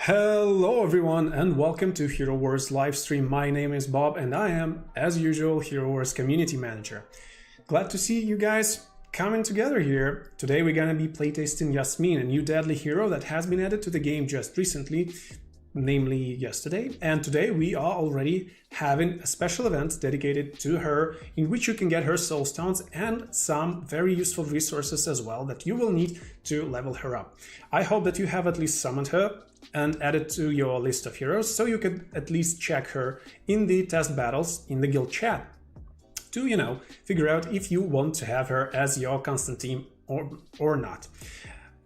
Hello everyone and welcome to Hero Wars Livestream. My name is Bob and I am, as usual, Hero Wars Community Manager. Glad to see you guys coming together here. Today we're gonna be playtesting Yasmine, a new deadly hero that has been added to the game just recently, namely yesterday. And today we are already having a special event dedicated to her in which you can get her soul stones and some very useful resources as well that you will need to level her up. I hope that you have at least summoned her and add it to your list of heroes so you could at least check her in the test battles in the guild chat to, figure out if you want to have her as your constant team or not.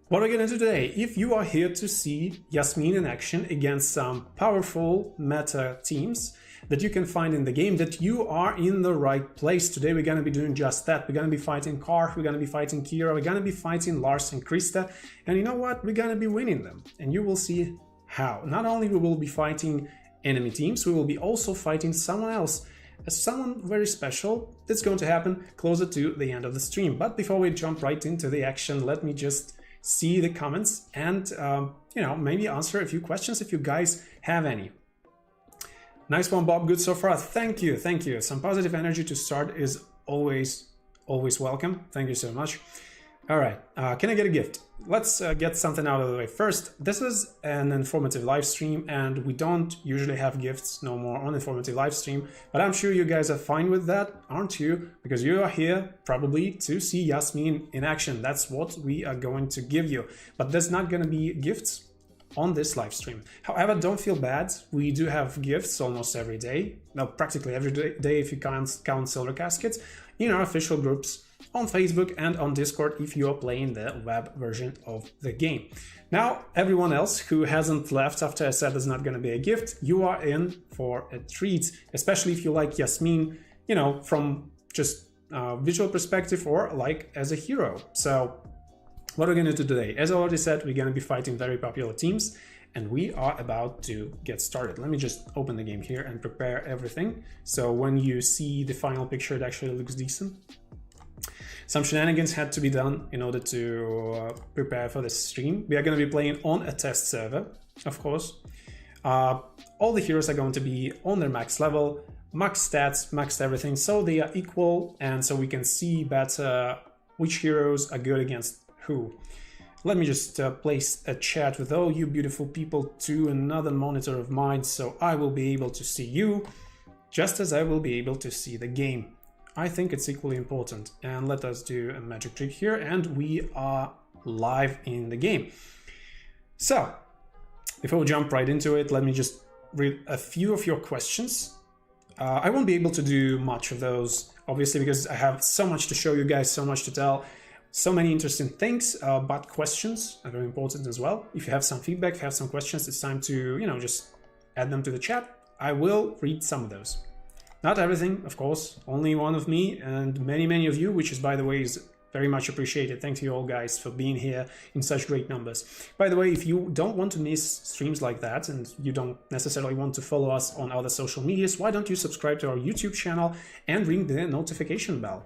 What we're gonna do today, if you are here to see Yasmine in action against some powerful meta teams that you can find in the game, that you are in the right place. Today we're gonna be doing just that. We're gonna be fighting Karkh, we're gonna be fighting Keira, we're gonna be fighting Lars and Krista, and you know what? We're gonna be winning them, and you will see how. Not only we will be fighting enemy teams, we will be also fighting someone else, someone very special. That's going to happen closer to the end of the stream. But before we jump right into the action, let me just see the comments and maybe answer a few questions if you guys have any. Nice one, Bob. Good so far. Thank you. Some positive energy to start is always welcome. Thank you so much. All right, can I get a gift? Let's get something out of the way first. This is an informative live stream and we don't usually have gifts no more on informative live stream, but I'm sure you guys are fine with that, aren't you? Because you are here probably to see Yasmine in action. That's what we are going to give you, but there's not going to be gifts on this live stream. However, don't feel bad. We do have gifts almost every day. Well, practically every day if you count silver caskets in our official groups on Facebook and on Discord if you are playing the web version of the game. Now, everyone else who hasn't left after I said there's not going to be a gift, you are in for a treat, especially if you like Yasmine, from just visual perspective or like as a hero. So what we're going to do today, as I already said, we're going to be fighting very popular teams and we are about to get started. Let me just open the game here and prepare everything. So when you see the final picture, it actually looks decent. Some shenanigans had to be done in order to prepare for this stream. We are going to be playing on a test server, of course. All the heroes are going to be on their max level, max stats, maxed everything, so they are equal, and so we can see better which heroes are good against who. Let me just place a chat with all you beautiful people to another monitor of mine, so I will be able to see you, just as I will be able to see the game. I think it's equally important. And let us do a magic trick here, and we are live in the game. So, before we jump right into it, let me just read a few of your questions. I won't be able to do much of those, obviously, because I have so much to show you guys, so much to tell, so many interesting things, but questions are very important as well. If you have some feedback, have some questions, it's time to, just add them to the chat. I will read some of those. Not everything, of course, only one of me and many of you, which is, by the way, is very much appreciated. Thank you all guys for being here in such great numbers. By the way, if you don't want to miss streams like that and you don't necessarily want to follow us on other social medias, why don't you subscribe to our YouTube channel and ring the notification bell?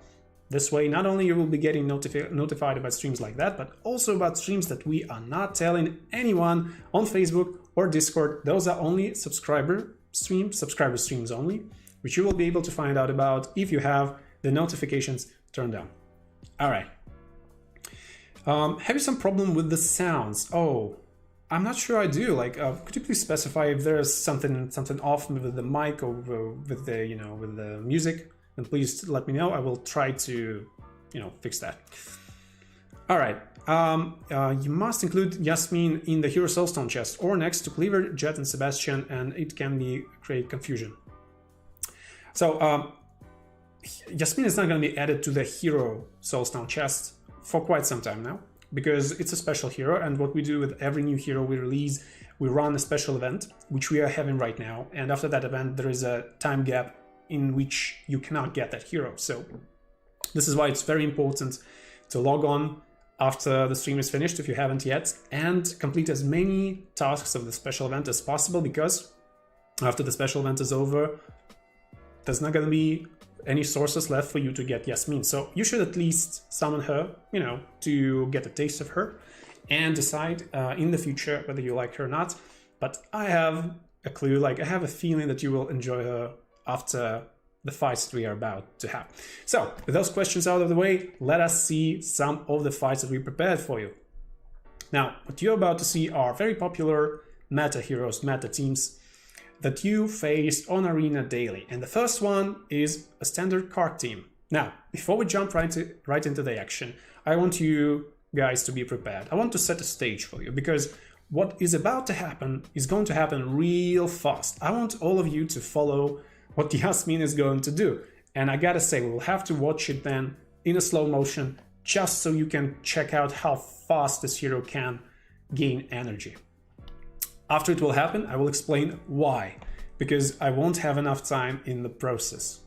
This way, not only you will be getting notified about streams like that, but also about streams that we are not telling anyone on Facebook or Discord. Those are only subscriber streams only, which you will be able to find out about if you have the notifications turned on. All right. Have you some problem with the sounds? Oh, I'm not sure I do. Like, could you please specify if there's something off with the mic or with the with the music? Then please let me know. I will try to fix that. All right. You must include Yasmine in the Hero Soulstone chest or next to Cleaver, Jet, and Sebastian, and it can create confusion. So Yasmine is not going to be added to the Hero Soulstone chest for quite some time now, because it's a special hero, and what we do with every new hero we release, we run a special event, which we are having right now, and after that event there is a time gap in which you cannot get that hero. So this is why it's very important to log on after the stream is finished, if you haven't yet, and complete as many tasks of the special event as possible, because after the special event is over, there's not going to be any sources left for you to get Yasmine. So you should at least summon her, to get a taste of her and decide in the future whether you like her or not. but I have a clue, like I have a feeling that you will enjoy her after the fights that we are about to have. So with those questions out of the way, let us see some of the fights that we prepared for you. Now, what you're about to see are very popular meta heroes, meta teams that you face on Arena daily. And the first one is a standard Karkh team. Now, before we jump right into the action, I want you guys to be prepared. I want to set a stage for you, because what is about to happen is going to happen real fast. I want all of you to follow what Yasmine is going to do. And I gotta say, we'll have to watch it then in a slow motion, just so you can check out how fast this hero can gain energy. After it will happen, I will explain why, because I won't have enough time in the process.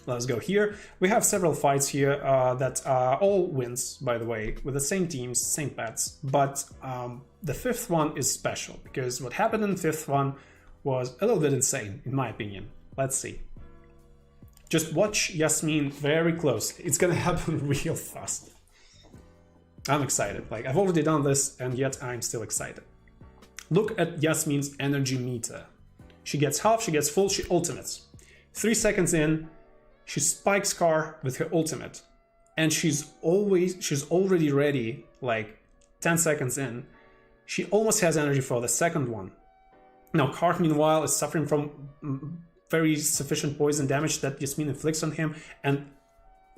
Let's go here. We have several fights here that are all wins, by the way, with the same teams, same pets, but the fifth one is special, because what happened in the fifth one was a little bit insane, in my opinion. Let's see. Just watch Yasmine very closely. It's gonna happen real fast. I'm excited. Like, I've already done this, and yet I'm still excited. Look at Yasmine's energy meter. She gets half, she gets full, she ultimates. 3 seconds in, she spikes Karkh with her ultimate. And she's already ready, like 10 seconds in. She almost has energy for the second one. Now, Karkh, meanwhile, is suffering from very sufficient poison damage that Yasmine inflicts on him. And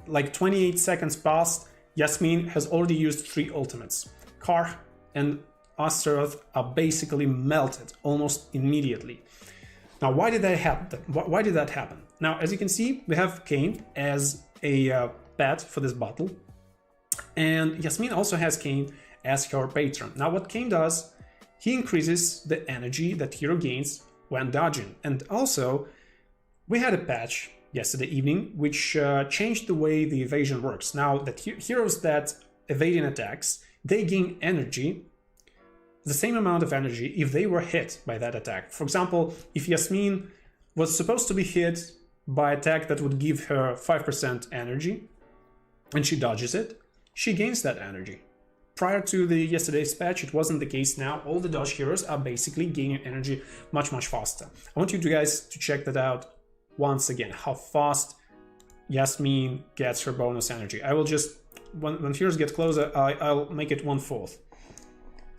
like 28 seconds passed, Yasmine has already used 3 ultimates. Karkh and Astaroth are basically melted almost immediately. Now, why did that happen? Why did that happen? Now, as you can see, we have Kane as a pet for this battle, and Yasmine also has Kane as her patron. Now, what Kane does, he increases the energy that hero gains when dodging, and also we had a patch yesterday evening which changed the way the evasion works. Now, that heroes that evading attacks, they gain energy, the same amount of energy, if they were hit by that attack. For example, if Yasmine was supposed to be hit by an attack that would give her 5% energy, and she dodges it, she gains that energy. Prior to yesterday's patch, it wasn't the case. Now all the dodge heroes are basically gaining energy much faster. I want you guys to check that out once again, how fast Yasmine gets her bonus energy. I will just, when heroes get closer, I'll make it 1/4.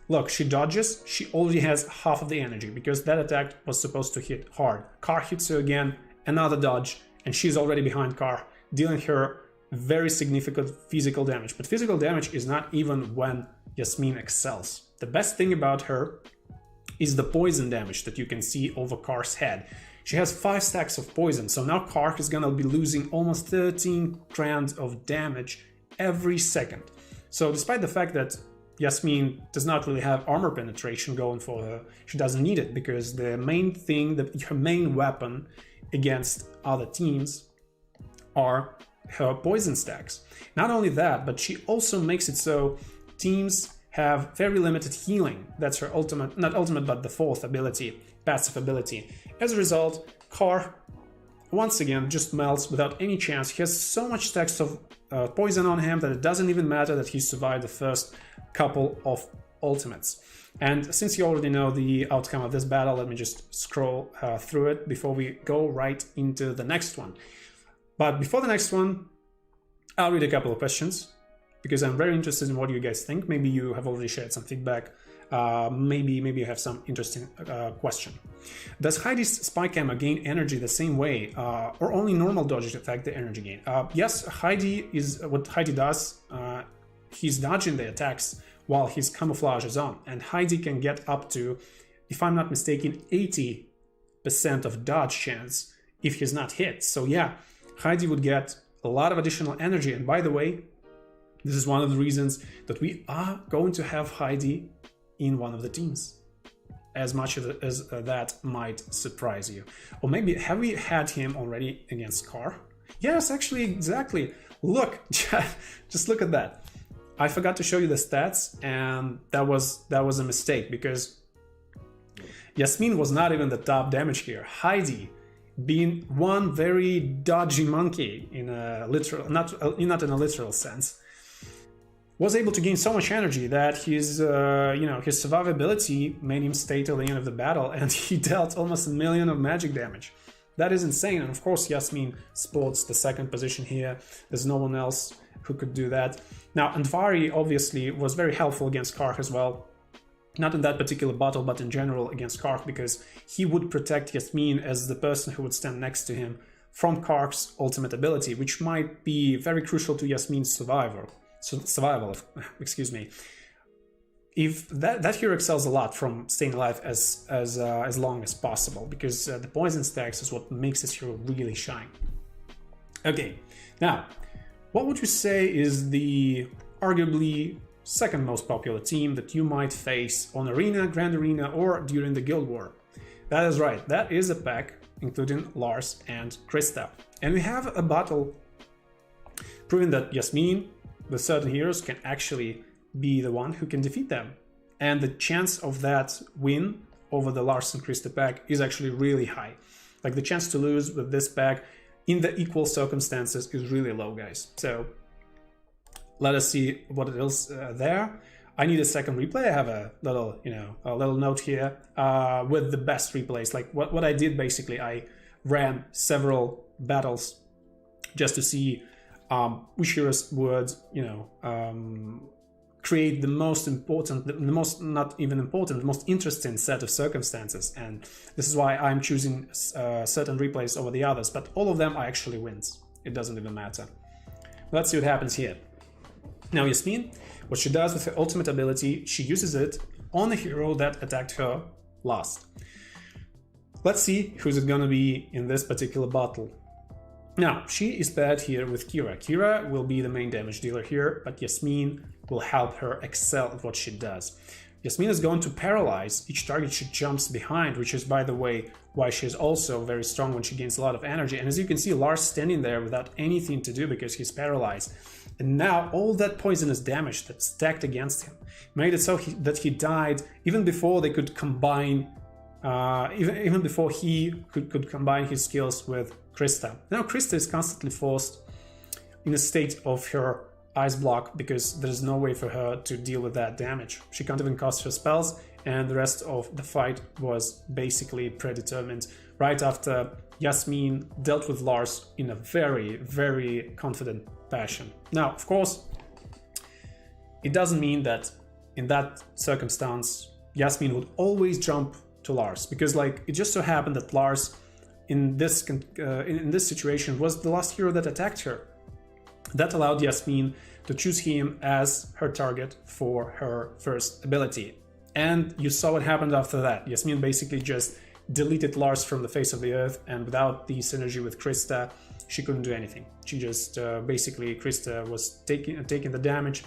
Look, she dodges, she already has half of the energy, because that attack was supposed to hit hard. Karkh hits her again, another dodge, and she's already behind Karkh, dealing her very significant physical damage. But physical damage is not even when Yasmine excels. The best thing about her is the poison damage that you can see over Karkh's head. She has 5 stacks of poison, so now Karkh is gonna be losing almost 13 grand of damage every second. So despite the fact that Yasmine does not really have armor penetration going for her, she doesn't need it, because the main thing, her main weapon against other teams are her poison stacks. Not only that, but she also makes it so teams have very limited healing. That's her ultimate, not ultimate, but the 4th ability, passive ability. As a result, Karkh once again just melts without any chance. He has so much stacks of poison on him that it doesn't even matter that he survived the first couple of ultimates. And since you already know the outcome of this battle, let me just scroll through it before we go right into the next one. But before the next one, I'll read a couple of questions, because I'm very interested in what you guys think. Maybe you have already shared some feedback. Maybe you have some interesting question. Does Heidi's spike ammo gain energy the same way, or only normal dodges affect the energy gain? Yes, Heidi is what Heidi does. He's dodging the attacks while his camouflage is on, and Heidi can get up to, if I'm not mistaken, 80% of dodge chance if he's not hit. So yeah, Heidi would get a lot of additional energy. And by the way, this is one of the reasons that we are going to have Heidi in one of the teams, as much as that might surprise you. Or maybe, have we had him already against Karkh? Yes, actually, exactly. Look, just look at that. I forgot to show you the stats, and that was a mistake, because Yasmine was not even the top damage here. Heidi, being one very dodgy monkey in a literal, not in a literal sense, was able to gain so much energy that his his survivability made him stay till the end of the battle, and he dealt almost 1 million of magic damage. That is insane. And of course Yasmine sports the second position here. There's no one else who could do that. Now Andvari obviously was very helpful against Karkh as well. Not in that particular battle, but in general against Karkh, because he would protect Yasmine as the person who would stand next to him from Karkh's ultimate ability, which might be very crucial to Yasmine's survival. Excuse me. If that hero excels a lot from staying alive as long as possible, because the poison stacks is what makes this hero really shine. Okay, now, what would you say is the arguably second most popular team that you might face on Arena, Grand Arena, or during the Guild War? That is right, that is a pack including Lars and Krista. And we have a battle proving that Yasmine with certain heroes can actually be the one who can defeat them. And the chance of that win over the Lars and Krista pack is actually really high. Like the chance to lose with this pack in the equal circumstances is really low, guys. So let us see what it is there. I need a second replay. I have a little, a little note here with the best replays. Like what I did basically, I ran several battles just to see which heroes would, create the most important, the most not even important, the most interesting set of circumstances. And this is why I'm choosing certain replays over the others. But all of them are actually wins. It doesn't even matter. Let's see what happens here. Now Yasmine, what she does with her ultimate ability, she uses it on the hero that attacked her last. Let's see who's it gonna be in this particular battle. Now, she is paired here with Keira. Keira will be the main damage dealer here, but Yasmine will help her excel at what she does. Yasmine is going to paralyze each target she jumps behind, which is, by the way, why she is also very strong when she gains a lot of energy. And as you can see, Lars standing there without anything to do because he's paralyzed. And now all that poisonous damage that stacked against him made it so that he died even before they could combine, even before he could combine his skills with Krista. Now Krista is constantly forced in a state of her ice block because there's no way for her to deal with that damage. She can't even cast her spells, and the rest of the fight was basically predetermined right after Yasmine dealt with Lars in a very, very confident fashion. Now, of course, it doesn't mean that in that circumstance Yasmine would always jump to Lars, because like it just so happened that Lars in this situation was the last hero that attacked her. That allowed Yasmine to choose him as her target for her first ability. And you saw what happened after that. Yasmine basically just deleted Lars from the face of the earth, and without the synergy with Krista, she couldn't do anything. She just basically, Krista was taking the damage,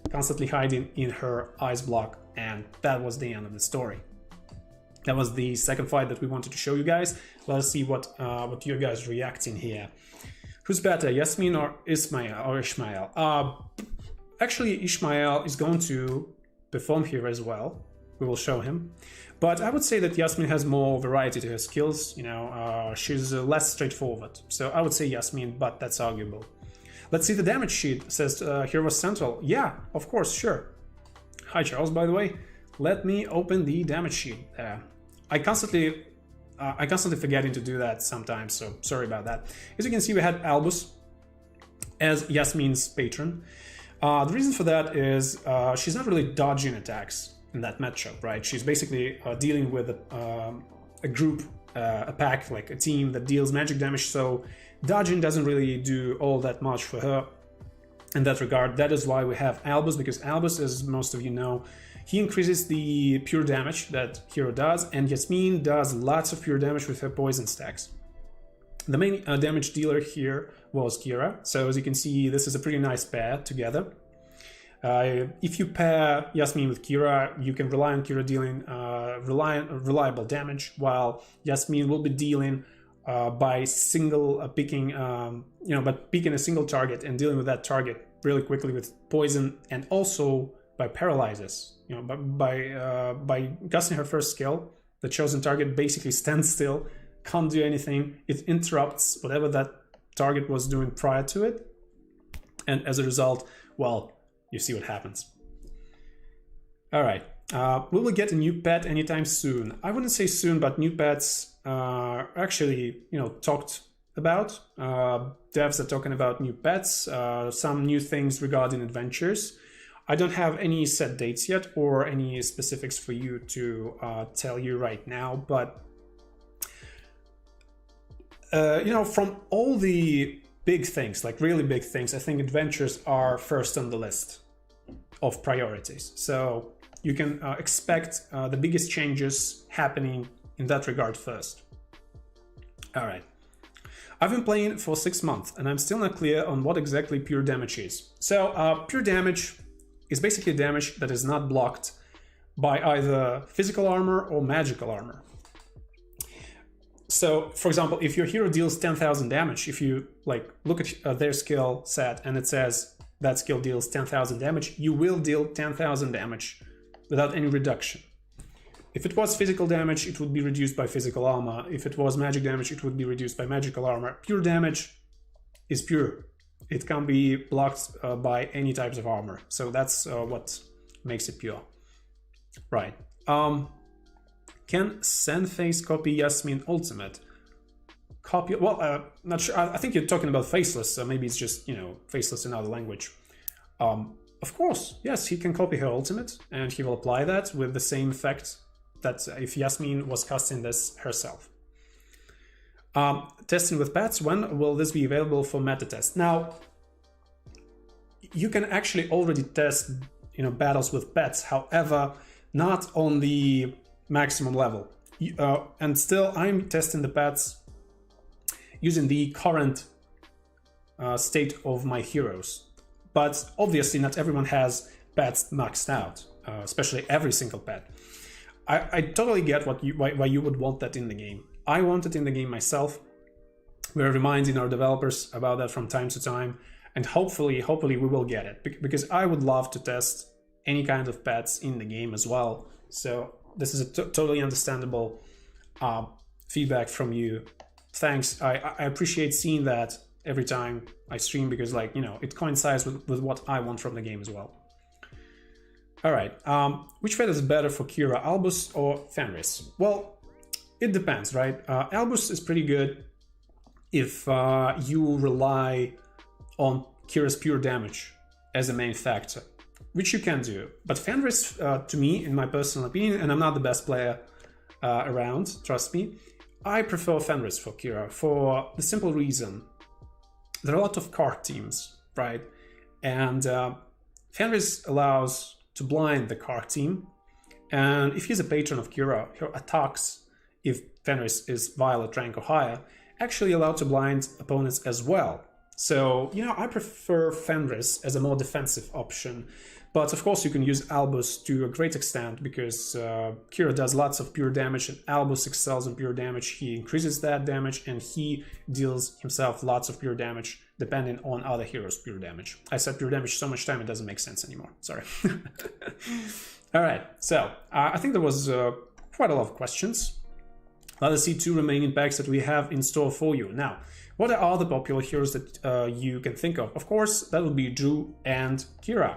constantly hiding in her ice block, and that was the end of the story. That was the second fight that we wanted to show you guys. Let's see what you guys reacting here. Who's better, Yasmine or Ishmael? Actually, Ishmael is going to perform here as well. We will show him. But I would say that Yasmine has more variety to her skills. She's less straightforward. So I would say Yasmine, but that's arguable. Let's see the damage sheet. It says here was central. Yeah, of course, sure. Hi Charles, by the way. Let me open the damage sheet. I constantly forgetting to do that sometimes, so sorry about that. As you can see, we had Albus as Yasmine's patron. The reason for that is she's not really dodging attacks in that matchup, right? She's basically dealing with a group, a pack, like a team that deals magic damage, so dodging doesn't really do all that much for her in that regard. That is why we have Albus, because Albus, as most of you know, he increases the pure damage that hero does, and Yasmine does lots of pure damage with her poison stacks. The main damage dealer here was Keira, so as you can see, this is a pretty nice pair together. If you pair Yasmine with Keira, you can rely on Keira dealing reliable damage, while Yasmine will be dealing by picking a single target and dealing with that target really quickly with poison, and also by paralyzes. By casting her first skill, the chosen target basically stands still, can't do anything. It interrupts whatever that target was doing prior to it, and as a result, well, you see what happens. All right. Will we get a new pet anytime soon? I wouldn't say soon, but new pets are actually, talked about. Devs are talking about new pets, some new things regarding adventures. I don't have any set dates yet or any specifics for you to tell you right now, but from all the big things, like really big things, I think adventures are first on the list of priorities. So you can expect the biggest changes happening in that regard first. All right. I've been playing for 6 months and I'm still not clear on what exactly pure damage is. So pure damage is basically damage that is not blocked by either physical armor or magical armor. So, for example, if your hero deals 10,000 damage, if you look at their skill set and it says that skill deals 10,000 damage, you will deal 10,000 damage without any reduction. If it was physical damage, it would be reduced by physical armor. If it was magic damage, it would be reduced by magical armor. Pure damage is pure. It can be blocked by any types of armor. So that's what makes it pure. Right. Can Sandface copy Yasmine Ultimate? Copy? Well, not sure. I think you're talking about Faceless. So maybe it's just, Faceless in other language. Of course, yes, he can copy her Ultimate, and he will apply that with the same effect that if Yasmine was casting this herself. Testing with pets, when will this be available for meta test? Now, you can actually already test, battles with pets, however, not on the maximum level. And still, I'm testing the pets using the current state of my heroes. But obviously, not everyone has pets maxed out, especially every single pet. I totally get why you would want that in the game. I want it in the game myself. We're reminding our developers about that from time to time, and hopefully we will get it, because I would love to test any kind of pets in the game as well. So this is a totally understandable feedback from you. Thanks. I appreciate seeing that every time I stream, because it coincides with what I want from the game as well. All right. Which pet is better for Keira, Albus or Fenris? Well, it depends, right? Albus is pretty good if you rely on Keira's pure damage as a main factor, which you can do. But Fenris, to me, in my personal opinion, and I'm not the best player around, trust me, I prefer Fenris for Keira for the simple reason. There are a lot of Karkh teams, right? And Fenris allows to blind the Karkh team. And if he's a patron of Keira, her attacks, if Fenris is Violet rank or higher, actually allowed to blind opponents as well. So, I prefer Fenris as a more defensive option. But of course, you can use Albus to a great extent, because Keira does lots of pure damage and Albus excels in pure damage. He increases that damage and he deals himself lots of pure damage depending on other heroes' pure damage. I said pure damage so much time it doesn't make sense anymore. Sorry. All right, so I think there was quite a lot of questions. Let us see 2 remaining packs that we have in store for you. Now, what are the popular heroes that you can think of? Of course, that would be Drew and Keira.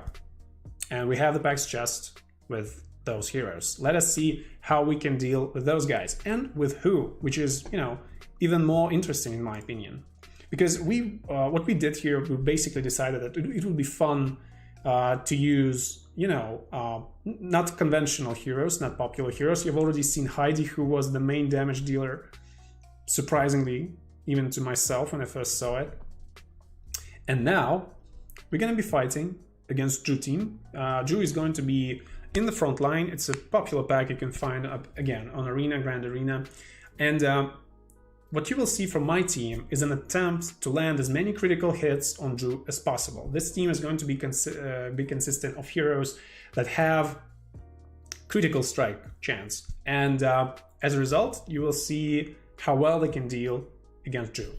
And we have the packs chest with those heroes. Let us see how we can deal with those guys and with who, which is, even more interesting in my opinion. Because what we did here, we basically decided that it would be fun to use, not conventional heroes, not popular heroes. You've already seen Heidi, who was the main damage dealer, surprisingly, even to myself when I first saw it. And now we're going to be fighting against Drew team. Drew is going to be in the front line. It's a popular pack you can find up again on Arena, Grand Arena. And what you will see from my team is an attempt to land as many critical hits on Drew as possible. This team is going to be consistent of heroes that have critical strike chance. And as a result, you will see how well they can deal against Drew.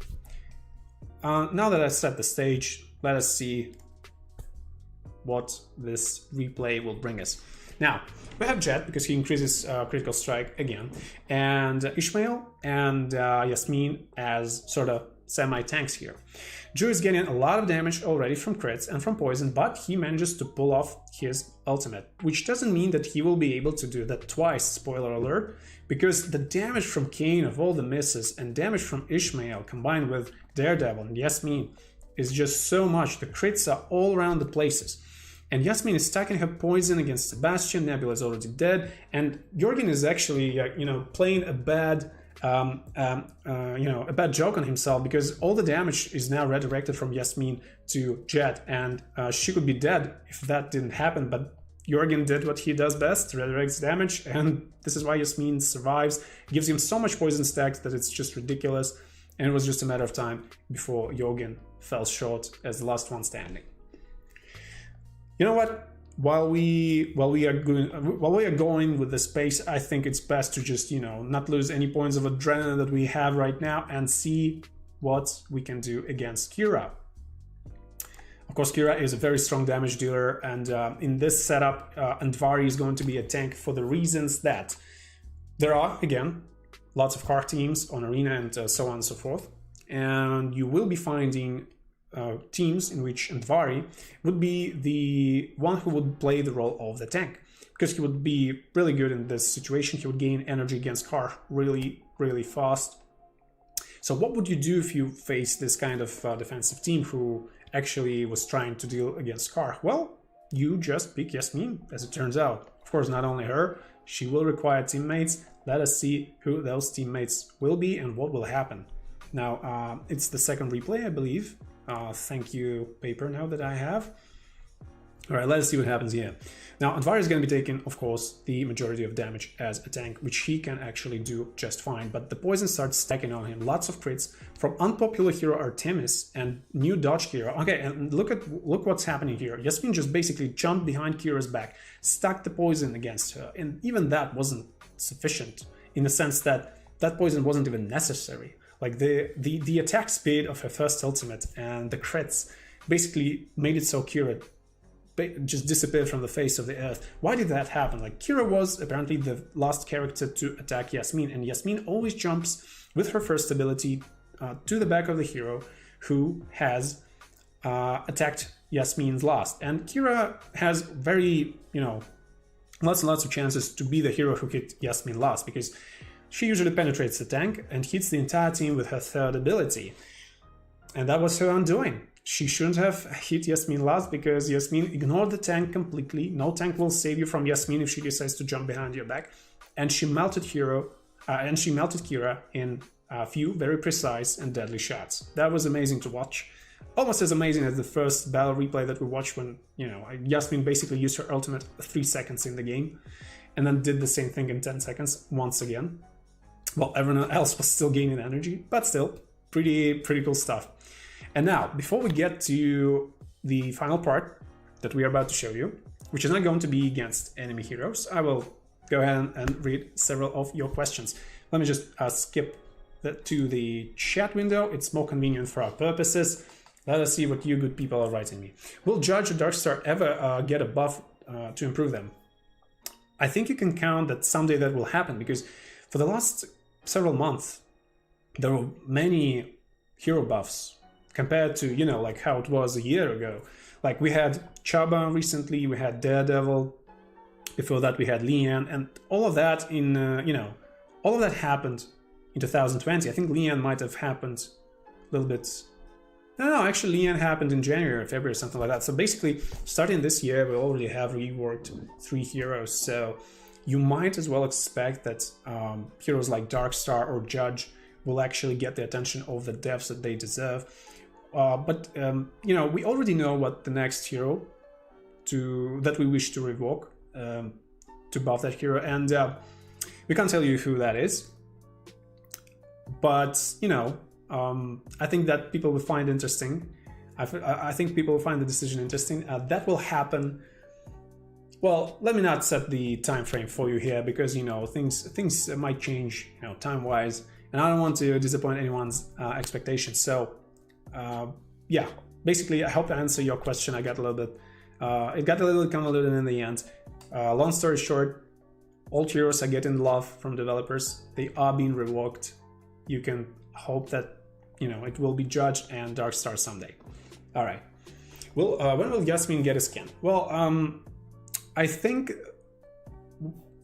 Now that I've set the stage, let us see what this replay will bring us. Now, we have Jet, because he increases critical strike again, and Ishmael and Yasmine as sort of semi-tanks here. Ju is getting a lot of damage already from crits and from poison, but he manages to pull off his ultimate, which doesn't mean that he will be able to do that twice, spoiler alert, because the damage from Kane of all the misses and damage from Ishmael combined with Daredevil and Yasmine is just so much. The crits are all around the places. And Yasmine is stacking her poison against Sebastian, Nebula is already dead, and Jorgen is actually, playing a bad a bad joke on himself, because all the damage is now redirected from Yasmine to Jet, and she could be dead if that didn't happen, but Jorgen did what he does best, redirects damage, and this is why Yasmine survives. Gives him so much poison stacks that it's just ridiculous, and it was just a matter of time before Jorgen fell short as the last one standing. You know what? While we are going with this pace, I think it's best to just, not lose any points of adrenaline that we have right now and see what we can do against Keira. Of course, Keira is a very strong damage dealer, and in this setup, Andvari is going to be a tank for the reasons that there are, again, lots of Karkh teams on Arena and so on and so forth, and you will be finding teams in which Andvari would be the one who would play the role of the tank, because he would be really good in this situation. He would gain energy against Karkh really, really fast. So what would you do if you face this kind of defensive team who actually was trying to deal against Karkh? Well, you just pick Yasmine, as it turns out. Of course, not only her, she will require teammates. Let us see who those teammates will be and what will happen. Now, it's the second replay, I believe. Thank you, paper, now that I have. All right, let's see what happens here. Now, Andvari is going to be taking, of course, the majority of damage as a tank, which he can actually do just fine. But the poison starts stacking on him. Lots of crits from unpopular hero Artemis and new dodge Keira. Okay, and look what's happening here. Yasmine just basically jumped behind Kira's back, stacked the poison against her, and even that wasn't sufficient in the sense that that poison wasn't even necessary. Like the attack speed of her first ultimate and the crits basically made it so Keira just disappeared from the face of the earth. Why did that happen? Like, Keira was apparently the last character to attack Yasmine, and Yasmine always jumps with her first ability to the back of the hero who has attacked Yasmine's last. And Keira has very, lots and lots of chances to be the hero who hit Yasmine last, because she usually penetrates the tank and hits the entire team with her third ability. And that was her undoing. She shouldn't have hit Yasmine last, because Yasmine ignored the tank completely. No tank will save you from Yasmine if she decides to jump behind your back. And she melted Keira in a few very precise and deadly shots. That was amazing to watch. Almost as amazing as the first battle replay that we watched when, Yasmine basically used her ultimate 3 seconds in the game and then did the same thing in 10 seconds once again. Well, everyone else was still gaining energy, but still, pretty cool stuff. And now, before we get to the final part that we are about to show you, which is not going to be against enemy heroes, I will go ahead and read several of your questions. Let me just skip to the chat window. It's more convenient for our purposes. Let us see what you good people are writing me. Will Judge or Darkstar ever get a buff to improve them? I think you can count that someday that will happen, because for the last several months, there were many hero buffs compared to, like how it was a year ago. Like, we had Chaba recently, we had Daredevil, before that we had Lian, and all of that in, all of that happened in 2020. I think Lian might have happened a little bit... No, actually Lian happened in January or February, something like that. So basically, starting this year, we already have reworked 3 heroes, so you might as well expect that heroes like Darkstar or Judge will actually get the attention of the devs that they deserve. But we already know what the next hero that we wish to revoke to buff that hero, and we can't tell you who that is. But I think that people will find interesting. I think people will find the decision interesting. That will happen. Well, let me not set the time frame for you here, because things might change time-wise, and I don't want to disappoint anyone's expectations. So yeah, basically I hope to answer your question. It got a little convoluted in the end. Long story short, all heroes are getting love from developers. They are being revoked. You can hope that you know, it will be judged and Dark Star someday. All right. Well, when will Yasmine get a skin? Well, I think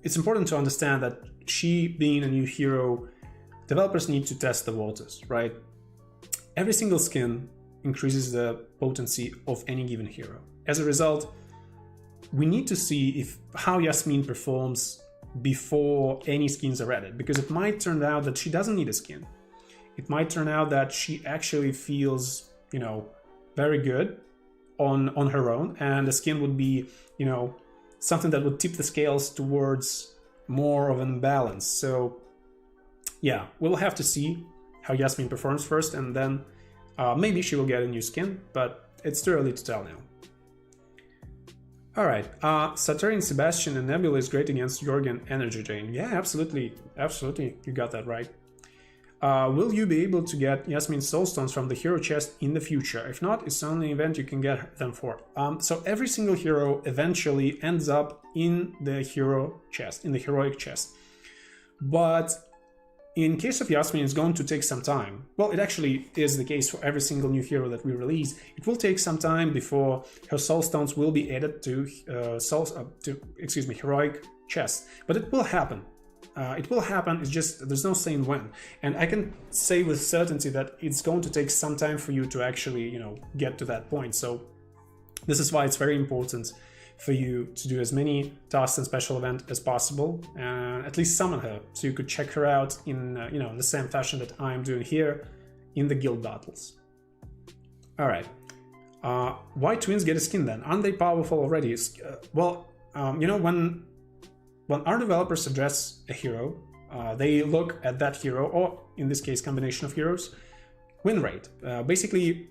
it's important to understand that she being a new hero, developers need to test the waters, right? Every single skin increases the potency of any given hero. As a result, we need to see how Yasmine performs before any skins are added, because it might turn out that she doesn't need a skin. It might turn out that she actually feels, you know, very good on her own, and the skin would be, you know, something that would tip the scales towards more of an imbalance. So yeah, we'll have to see how Yasmine performs first, and then maybe she will get a new skin, but it's too early to tell now. Alright, Saturn, Sebastian and Nebula is great against Jorgen Energy Drain. Yeah, absolutely, absolutely, you got that right. Will you be able to get Yasmine Soulstones from the hero chest in the future? If not, it's only an event you can get them for. So every single hero eventually ends up in the hero chest, in the heroic chest. But in case of Yasmine, it's going to take some time. Well, it actually is the case for every single new hero that we release. It will take some time before her Soulstones will be added to heroic chest. But it will happen. It will happen, it's just there's no saying when. And I can say with certainty that it's going to take some time for you to actually, you know, get to that point. So this is why it's very important for you to do as many tasks and special events as possible, and at least summon her, so you could check her out in, you know, in the same fashion that I'm doing here in the guild battles. All right. Why twins get a skin then? Aren't they powerful already? You know, when our developers address a hero, they look at that hero, or in this case, combination of heroes, win rate. Basically,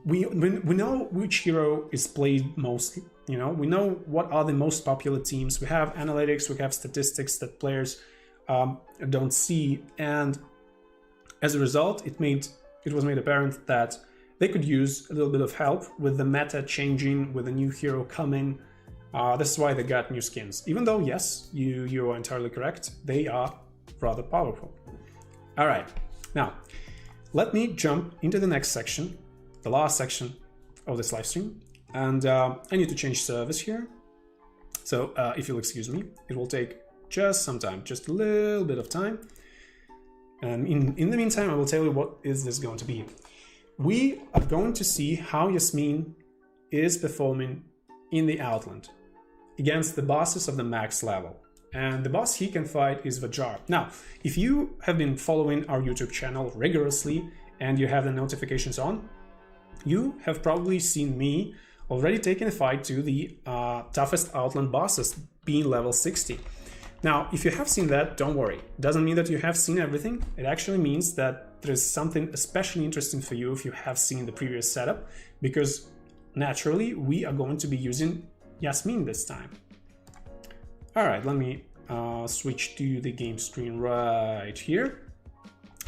we know which hero is played mostly. You know, we know what are the most popular teams. We have analytics, we have statistics that players don't see, and as a result, it was made apparent that they could use a little bit of help with the meta changing, with a new hero coming. This is why they got new skins. Even though, yes, you are entirely correct, they are rather powerful. All right, now let me jump into the next section, the last section of this live stream, and I need to change service here. So if you'll excuse me, it will take just some time, just a little bit of time. And in the meantime, I will tell you what is this going to be. We are going to see how Yasmine is performing in the Outland against the bosses of the max level. And the boss he can fight is Vajar. Now, if you have been following our YouTube channel rigorously and you have the notifications on, you have probably seen me already taking a fight to the toughest Outland bosses, being level 60. Now, if you have seen that, don't worry. It doesn't mean that you have seen everything. It actually means that there is something especially interesting for you if you have seen the previous setup, because naturally we are going to be using Yasmine this time. All right, let me switch to the game screen right here.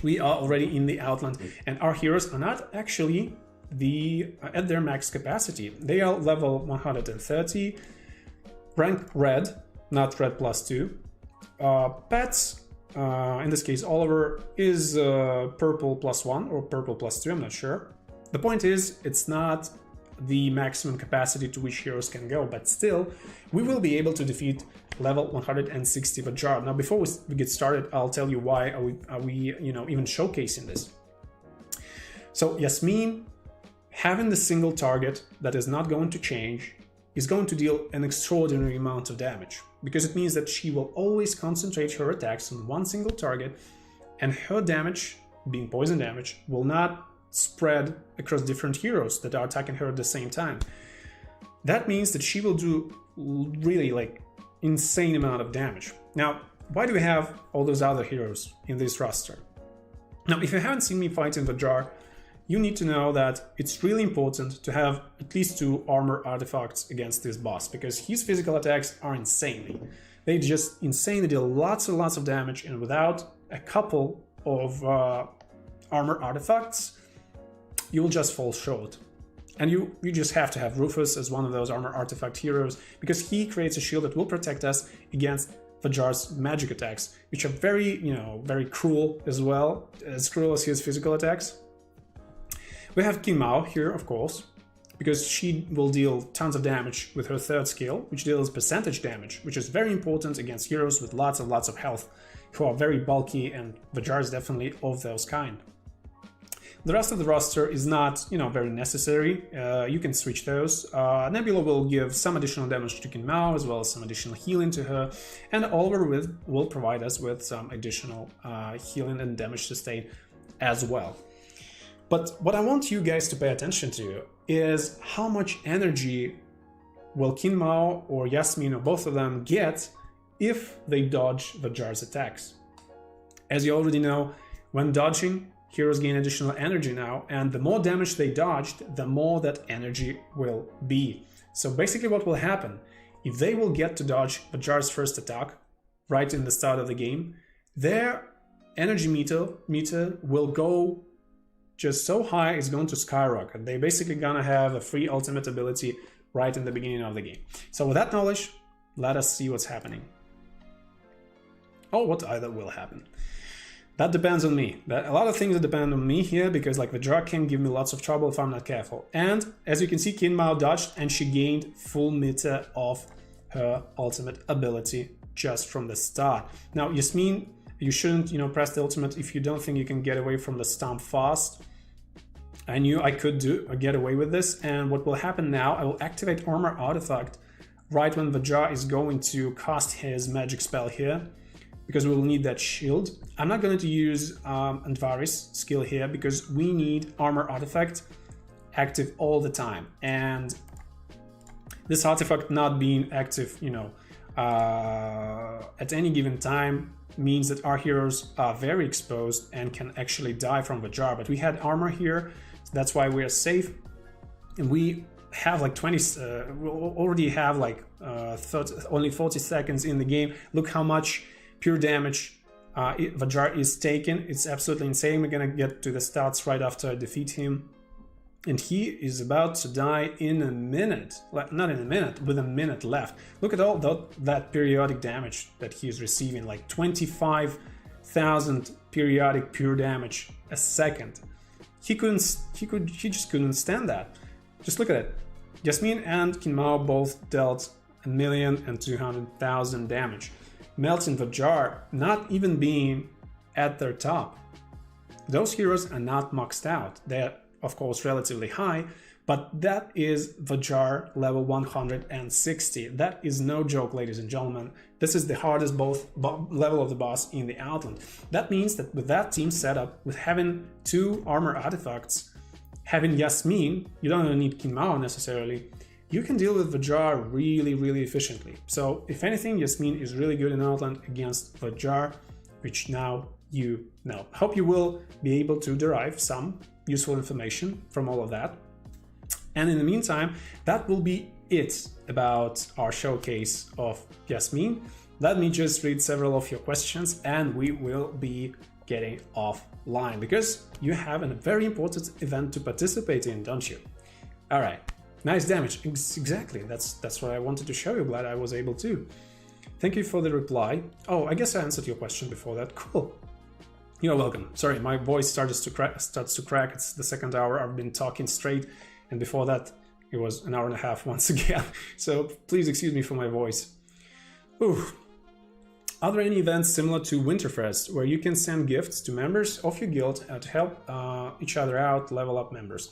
We are already in the Outland, and our heroes are not actually at their max capacity. They are level 130, rank red, not red +2. Pets, in this case Oliver, is purple +1 or purple +2, I'm not sure. The point is, it's not the maximum capacity to which heroes can go, but still, we will be able to defeat level 160 Vajar. Now, before we get started, I'll tell you why are we even showcasing this. So Yasmine, having the single target that is not going to change, is going to deal an extraordinary amount of damage, because it means that she will always concentrate her attacks on one single target, and her damage, being poison damage, will not spread across different heroes that are attacking her at the same time. That means that she will do really insane amount of damage. Now, why do we have all those other heroes in this roster? Now, if you haven't seen me fight in Vajar, you need to know that it's really important to have at least 2 armor artifacts against this boss, because his physical attacks are insane. They just insanely deal lots and lots of damage, and without a couple of armor artifacts, you will just fall short. And you just have to have Rufus as one of those armor artifact heroes, because he creates a shield that will protect us against Vajar's magic attacks, which are very, very cruel as well, as cruel as his physical attacks. We have Qin Mao here, of course, because she will deal tons of damage with her third skill, which deals percentage damage, which is very important against heroes with lots of health, who are very bulky, and Vajar is definitely of those kind. The rest of the roster is not, very necessary. You can switch those. Nebula will give some additional damage to Qin Mao, as well as some additional healing to her, and Oliver will provide us with some additional healing and damage sustain as well. But what I want you guys to pay attention to is how much energy will Qin Mao or Yasmine or both of them get if they dodge Vajar's attacks. As you already know, when dodging, heroes gain additional energy now, and the more damage they dodged, the more that energy will be. So basically what will happen, if they will get to dodge Vajar's first attack right in the start of the game, their energy meter will go just so high, it's going to skyrocket. They're basically gonna have a free ultimate ability right in the beginning of the game. So with that knowledge, let us see what's happening. Or what either will happen. That depends on me. A lot of things that depend on me here, because like Vajar can give me lots of trouble if I'm not careful. And as you can see, Qin Mao dodged and she gained full meter of her ultimate ability just from the start. Now, Yasmine, you shouldn't, press the ultimate if you don't think you can get away from the stomp fast. I knew I could get away with this, and what will happen now, I will activate Armor Artifact right when Vajar is going to cast his magic spell here, because we will need that shield. I'm not going to use Andvari's skill here, because we need Armor Artifact active all the time, and this artifact not being active, at any given time means that our heroes are very exposed and can actually die from Vajar. But we had armor here, so that's why we are safe. And we have like we already have like only 40 seconds in the game. Look how much pure damage Vajar is taking. It's absolutely insane. We're gonna get to the stats right after I defeat him. And he is about to die in a minute. Not in a minute, with a minute left. Look at all that periodic damage that he's receiving, like 25,000 periodic pure damage a second. He just couldn't stand that. Just look at it. Yasmine and Qin Mao both dealt 1,200,000 damage. Melt and Vajar not even being at their top. Those heroes are not maxed out. They're of course relatively high, but that is Vajar level 160. That is no joke, ladies and gentlemen. This is the hardest level of the boss in the Outland. That means that with that team setup, with having 2 armor artifacts, having Yasmine, you don't even need Qin Mao necessarily, you can deal with Vajar really efficiently. So if anything, Yasmine is really good in Outland against Vajar, which now you know. I hope you will be able to derive some useful information from all of that. And in the meantime, that will be it about our showcase of Yasmine. Let me just read several of your questions and we will be getting offline, because you have a very important event to participate in, don't you? All right, nice damage. Exactly, that's what I wanted to show you. Glad I was able to. Thank you for the reply. Oh, I guess I answered your question before that. Cool. You're welcome. Sorry, my voice starts to crack. It's the second hour I've been talking straight, and before that it was an hour and a half once again. So please excuse me for my voice. Ooh. Are there any events similar to Winterfest where you can send gifts to members of your guild to help each other out, level up members?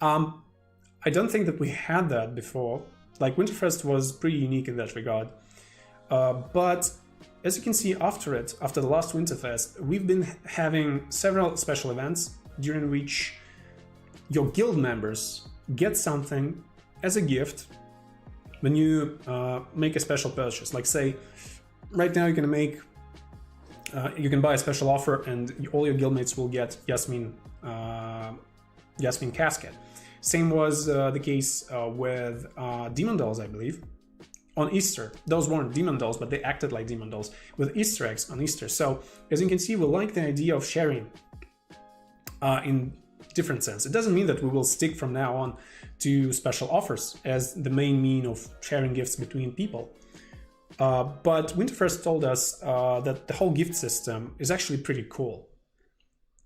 I don't think that we had that before. Like, Winterfest was pretty unique in that regard. But as you can see, after the last Winterfest, we've been having several special events during which your guild members get something as a gift when you make a special purchase. Like, say, right now you can buy a special offer and all your guildmates will get Yasmine Casket. Same was the case with Demon Dolls, I believe. On Easter. Those weren't demon dolls, but they acted like demon dolls with Easter eggs on Easter. So as you can see, we like the idea of sharing in different sense. It doesn't mean that we will stick from now on to special offers as the main mean of sharing gifts between people. But Winterfest told us that the whole gift system is actually pretty cool.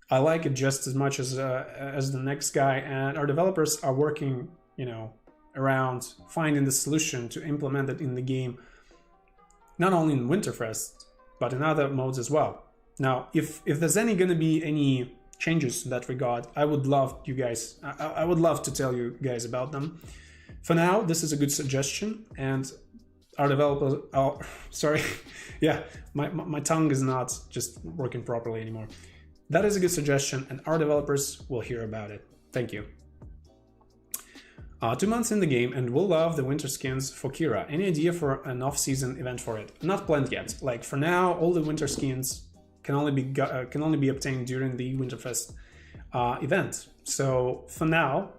I like it just as much as the next guy, and our developers are working, around finding the solution to implement it in the game, not only in Winterfest, but in other modes as well. Now, if there's gonna be any changes in that regard, I would love you guys. I would love to tell you guys about them. For now, this is a good suggestion, and our developers. Oh, sorry, yeah, my tongue is not just working properly anymore. That is a good suggestion, and our developers will hear about it. Thank you. 2 months in the game, and we'll love the winter skins for Keira. Any idea for an off-season event for it? Not planned yet. Like for now, all the winter skins can only be obtained during the Winterfest event. So for now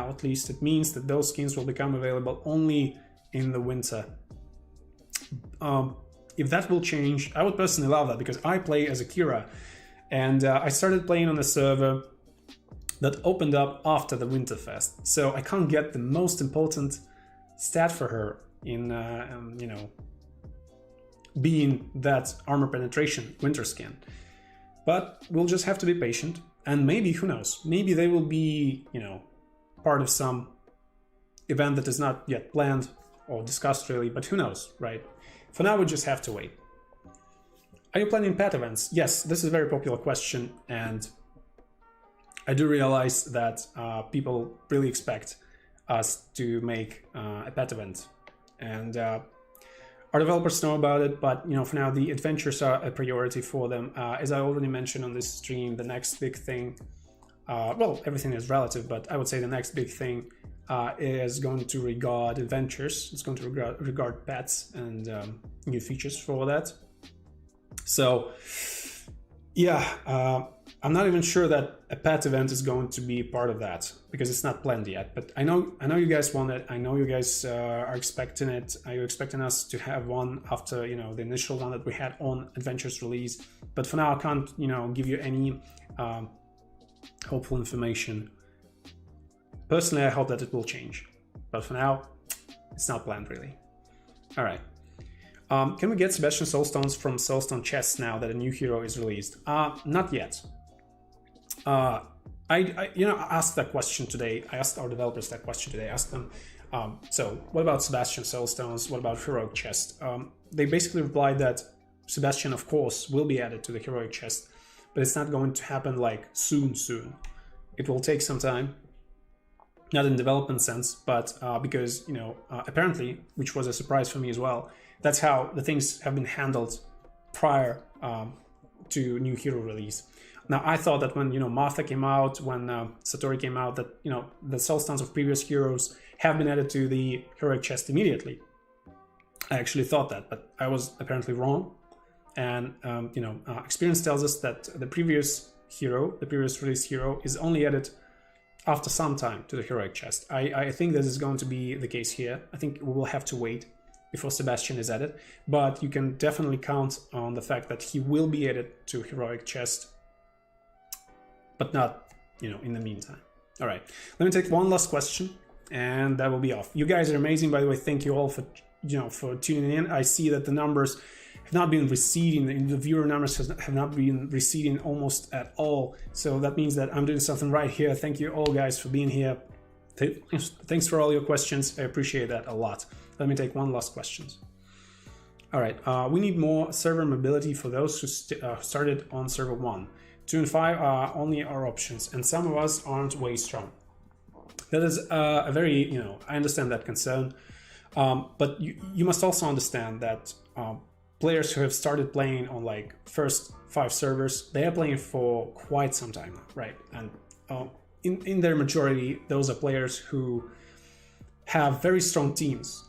at least, it means that those skins will become available only in the winter. If that will change, I would personally love that, because I play as a Keira, and I started playing on a server that opened up after the Winterfest, so I can't get the most important stat for her in being that armor penetration winter skin. But we'll just have to be patient, and maybe, who knows, maybe they will be, part of some event that is not yet planned or discussed really, but who knows, right? For now, we just have to wait. Are you planning pet events? Yes, this is a very popular question, and I do realize that people really expect us to make a pet event, and our developers know about it, but for now the adventures are a priority for them. As I already mentioned on this stream, the next big thing, well, everything is relative, but I would say the next big thing is going to regard adventures. It's going to regard pets and new features for that. So yeah, I'm not even sure that a pet event is going to be part of that, because it's not planned yet. But I know you guys want it. I know you guys are expecting it. Are you expecting us to have one after the initial one that we had on Adventures release? But for now, I can't give you any hopeful information. Personally, I hope that it will change, but for now, it's not planned really. All right. Can we get Sebastian Soulstones from Soulstone chests now that a new hero is released? Not yet. I asked that question today. I asked our developers that question today. I asked them, so what about Sebastian Soulstones? What about heroic chest? They basically replied that Sebastian, of course, will be added to the heroic chest, but it's not going to happen like soon. It will take some time. Not in development sense, but because, apparently, which was a surprise for me as well, that's how the things have been handled prior to new hero release. Now, I thought that when, Martha came out, when Satori came out, that, the soulstones of previous heroes have been added to the heroic chest immediately. I actually thought that, but I was apparently wrong. And, experience tells us that the previous release hero is only added after some time to the heroic chest. I think this is going to be the case here. I think we will have to wait before Sebastian is added, but you can definitely count on the fact that he will be added to heroic chest, but not, in the meantime. All right, let me take one last question, and that will be off. You guys are amazing, by the way. Thank you all for, for tuning in. I see that the numbers have not been receding. The viewer numbers have not been receding almost at all. So that means that I'm doing something right here. Thank you all guys for being here. Thanks for all your questions. I appreciate that a lot. Let me take one last question. All right, we need more server mobility for those who started on server 1. 2 and 5 are only our options, and some of us aren't way strong. That is a very, I understand that concern, but you must also understand that players who have started playing on like first 5 servers, they are playing for quite some time now, right? And in their majority, those are players who have very strong teams,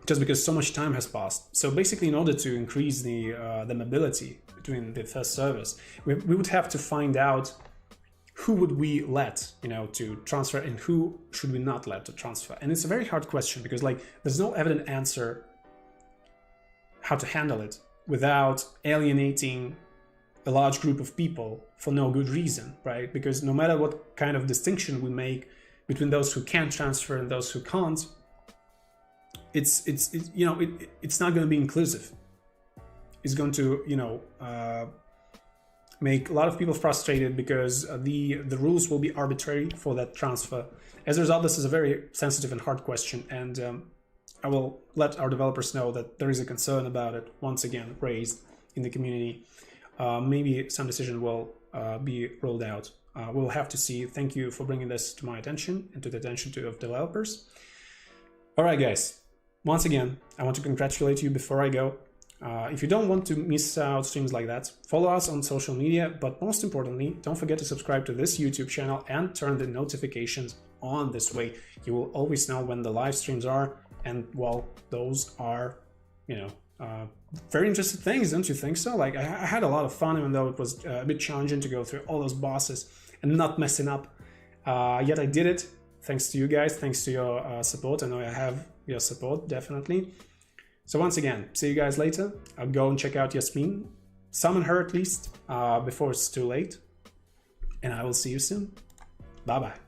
just because so much time has passed. So basically, in order to increase the mobility between the first servers, we would have to find out who would we let, to transfer, and who should we not let to transfer. And it's a very hard question, because like there's no evident answer how to handle it without alienating a large group of people for no good reason, right? Because no matter what kind of distinction we make between those who can transfer and those who can't, it's not going to be inclusive. It's going to, make a lot of people frustrated because the rules will be arbitrary for that transfer. As a result, this is a very sensitive and hard question, and I will let our developers know that there is a concern about it, once again raised in the community. Maybe some decision will be rolled out. We'll have to see. Thank you for bringing this to my attention and to the attention of developers. All right, guys. Once again, I want to congratulate you before I go. If you don't want to miss out streams like that, follow us on social media, but most importantly, don't forget to subscribe to this YouTube channel and turn the notifications on. This way you will always know when the live streams are, and well, those are, very interesting things, don't you think so? Like, I had a lot of fun, even though it was a bit challenging to go through all those bosses and not messing up, yet I did it thanks to you guys, thanks to your support. I know I have your support, definitely. So once again, see you guys later. I'll go and check out Yasmine, summon her at least, before it's too late. And I will see you soon. Bye-bye.